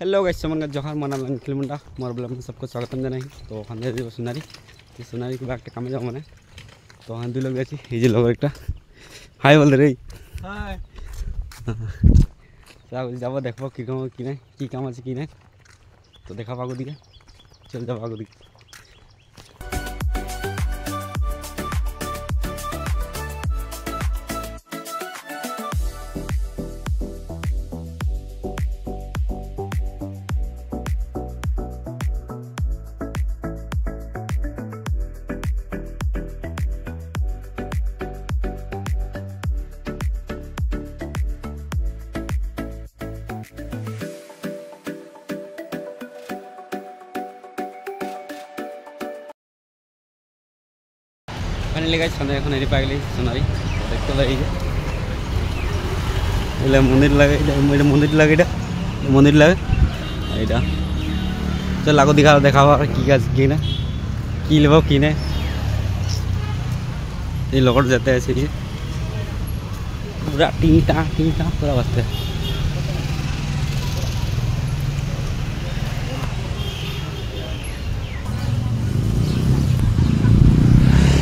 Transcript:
hello guys मन जहाँ मना फिल्मटा मोर ब्लॉग में सबको स्वागतम जाना तो हम सोनारी सोनारी के बाग काम जाओ मैंने तो हम दु लोग ये लोग एक हाई बोल रे हाय যাব देखो कि काम कि काम আছে कि ना तो देखा आगो दिखे चल जाओ आगो दिखे फाइनली गाइस सन्ध्या এখন এরি পাগলি সোনারি দেখতে পাই এলা মন্দির লাগে এটা মন্দির লাগে এটা মন্দির লাগে এটা চল আগো দেখাও আর কি গাছ কি না কি লব কি না এই লগট যেতে আছে পুরা টিংটা পুরা बसते